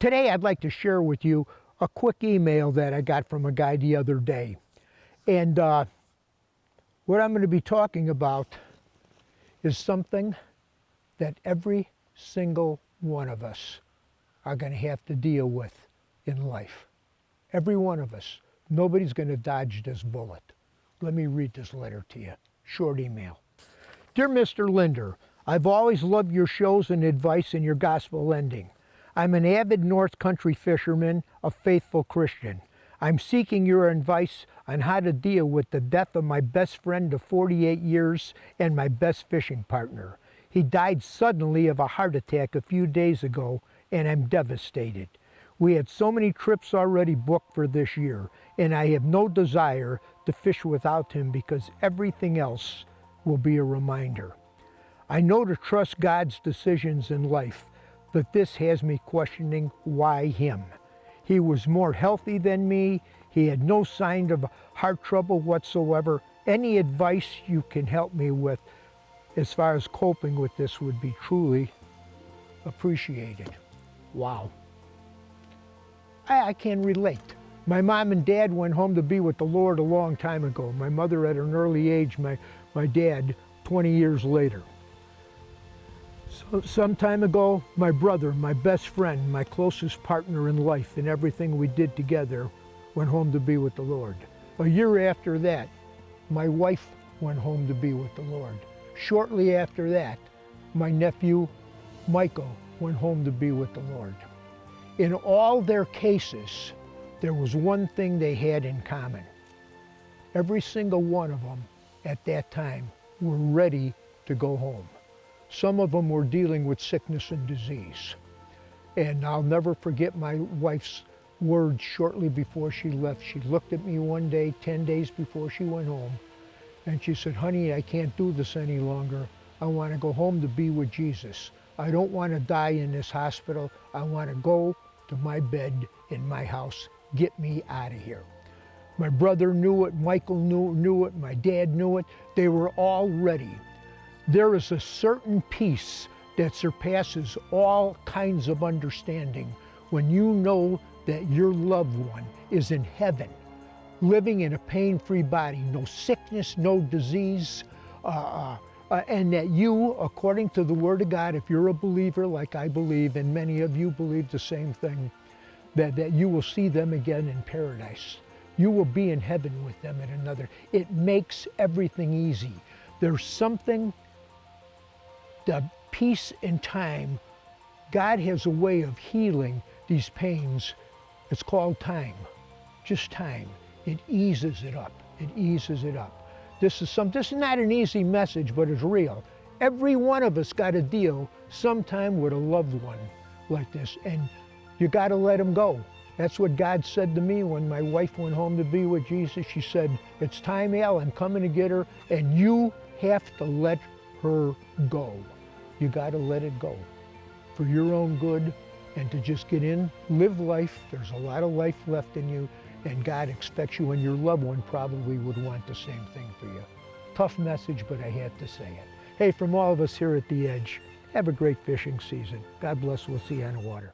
Today I'd like to share with you a quick email that I got from a guy the other day. And what I'm going to be talking about is something that every single one of us are going to have to deal with in life. Every one of us. Nobody's going to dodge this bullet. Let me read this letter to you. Short email. Dear Mr. Lindner, I've always loved your shows and advice and your gospel ending. I'm an avid North Country fisherman, a faithful Christian. I'm seeking your advice on how to deal with the death of my best friend of 48 years and my best fishing partner. He died suddenly of a heart attack a few days ago, and I'm devastated. We had so many trips already booked for this year, and I have no desire to fish without him because everything else will be a reminder. I know to trust God's decisions in life, but this has me questioning why him. He was more healthy than me. He had no sign of heart trouble whatsoever. Any advice you can help me with as far as coping with this would be truly appreciated. Wow. I can relate. My mom and dad went home to be with the Lord a long time ago. My mother at an early age, my dad 20 years later. So some time ago, my brother, my best friend, my closest partner in life and everything we did together went home to be with the Lord. A year after that, my wife went home to be with the Lord. Shortly after that, my nephew, Michael, went home to be with the Lord. In all their cases, there was one thing they had in common. Every single one of them at that time were ready to go home. Some of them were dealing with sickness and disease. And I'll never forget my wife's words shortly before she left. She looked at me one day, 10 days before she went home, and she said, "Honey, I can't do this any longer. I want to go home to be with Jesus. I don't want to die in this hospital. I want to go to my bed in my house. Get me out of here." My brother knew it, Michael knew it, my dad knew it. They were all ready. There is a certain peace that surpasses all kinds of understanding when you know that your loved one is in heaven, living in a pain-free body, no sickness, no disease, and that you, according to the Word of God, if you're a believer like I believe, and many of you believe the same thing, that you will see them again in paradise. You will be in heaven with them at another. It makes everything easy. There's something, the peace in time, God has a way of healing these pains. It's called time, just time. It eases it up, it eases it up. This is not an easy message, but it's real. Every one of us got to deal sometime with a loved one like this, and you got to let them go. That's what God said to me when my wife went home to be with Jesus. She said, "It's time, Al, I'm coming to get her, and you have to let her go. You got to let it go for your own good and to just get in, live life. There's a lot of life left in you, and God expects you, and your loved one probably would want the same thing for you." Tough message, but I had to say it. Hey, from all of us here at The Edge, have a great fishing season. God bless. We'll see you on the water.